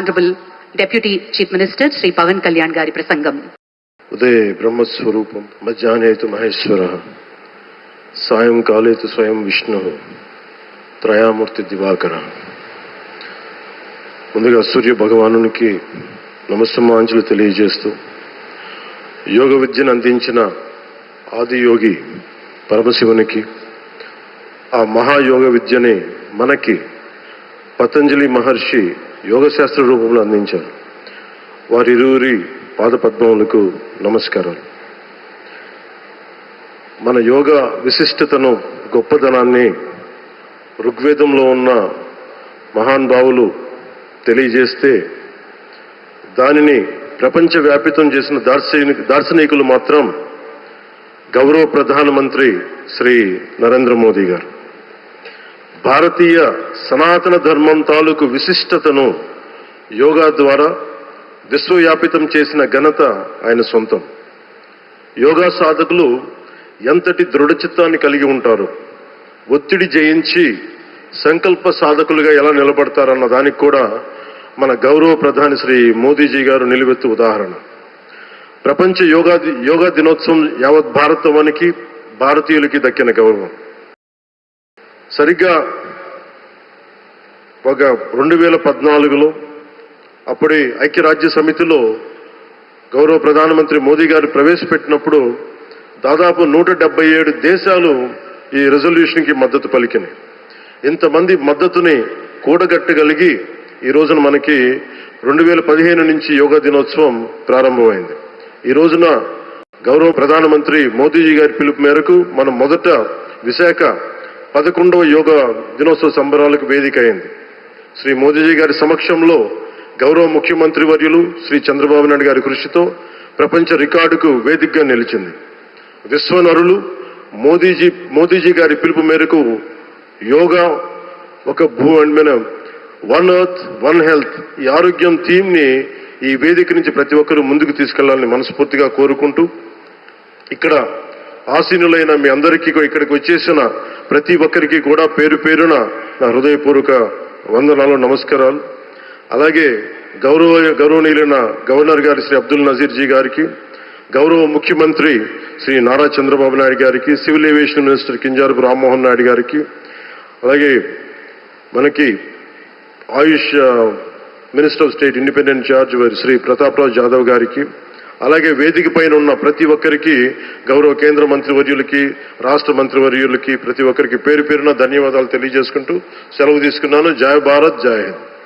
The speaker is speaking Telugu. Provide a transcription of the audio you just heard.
Honorable Deputy Chief Minister Sri Pawan Kalyan Gari Prasangam. ఉదయ బ్రహ్మస్వరూపం మధ్యాహ్నేతు మహేశ్వర సాయంకాలేతు స్వయం విష్ణు త్రయామూర్తి దివాకర. ముందుగా సూర్య భగవానునికి నమస్సమాంజలు తెలియజేస్తూ యోగ విద్యను అందించిన ఆదియోగి పరమశివునికి, ఆ మహాయోగ విద్యని మనకి పతంజలి మహర్షి యోగశాస్త్ర రూపంలో అందించారు. వారిరువురి పాదపద్మములకు నమస్కారాలు. మన యోగ విశిష్టతను, గొప్పదనాన్ని ఋగ్వేదంలో ఉన్న మహానుభావులు తెలియజేస్తే దానిని ప్రపంచవ్యాపితం చేసిన దార్శనికులు మాత్రం గౌరవ ప్రధానమంత్రి శ్రీ నరేంద్ర మోదీ గారు. భారతీయ సనాతన ధర్మం తాలూకు విశిష్టతను యోగా ద్వారా విశ్వవ్యాపితం చేసిన ఘనత ఆయన సొంతం. యోగా సాధకులు ఎంతటి దృఢచిత్తాన్ని కలిగి ఉంటారు, ఒత్తిడి జయించి సంకల్ప సాధకులుగా ఎలా నిలబడతారన్న దానికి కూడా మన గౌరవ ప్రధాని శ్రీ మోదీజీ గారు నిలువెత్తు ఉదాహరణ. ప్రపంచ యోగా దినోత్సవం యావత్ భారతవానికి, భారతీయులకి దక్కిన గౌరవం. సరిగ్గా ఒక 2014లో అప్పుడే ఐక్యరాజ్య సమితిలో గౌరవ ప్రధానమంత్రి మోదీ గారు ప్రవేశపెట్టినప్పుడు దాదాపు 177 దేశాలు ఈ రెజల్యూషన్కి మద్దతు పలికినాయి. ఇంతమంది మద్దతుని కూడగట్టగలిగి ఈ రోజున మనకి 2015 నుంచి యోగా దినోత్సవం ప్రారంభమైంది. ఈ రోజున గౌరవ ప్రధానమంత్రి మోదీజీ గారి పిలుపు మేరకు మనం మొదట విశాఖ 11వ యోగా దినోత్సవ సంబరాలకు వేదిక అయింది. శ్రీ మోదీజీ గారి సమక్షంలో గౌరవ ముఖ్యమంత్రి వర్యులు శ్రీ చంద్రబాబు నాయుడు గారి కృషితో ప్రపంచ రికార్డుకు వేదికగా నిలిచింది. విశ్వనరులు మోదీజీ గారి పిలుపు మేరకు యోగా ఒక వన్ ఎర్త్ వన్ హెల్త్, ఈ ఆరోగ్యం థీమ్ని ఈ వేదిక నుంచి ప్రతి ఒక్కరూ ముందుకు తీసుకెళ్లాలని మనస్ఫూర్తిగా కోరుకుంటూ, ఇక్కడ ఆసీనులైన మీ అందరికీ, ఇక్కడికి వచ్చేసిన ప్రతి ఒక్కరికి కూడా పేరు పేరున నా హృదయపూర్వక వందనాలు, నమస్కారాలు. అలాగే గౌరవనీయులైన గవర్నర్ గారి శ్రీ అబ్దుల్ నజీర్ జీ గారికి, గౌరవ ముఖ్యమంత్రి శ్రీ నారా చంద్రబాబు నాయుడు గారికి, civil aviation minister Kinjarapu Rammohan Naidu గారికి, అలాగే మనకి Ayush minister of state independent charge Shri Prataprao Jadhav గారికి, అలాగే వేదిక పైన ఉన్న ప్రతి ఒక్కరికి, గౌరవ కేంద్ర మంత్రివర్యులకి, రాష్ట్ర మంత్రివర్యులకి, ప్రతి ఒక్కరికి పేరు పేరున ధన్యవాదాలు తెలియజేసుకుంటూ సెలవు తీసుకున్నాను. జై భారత్, జై హింద్.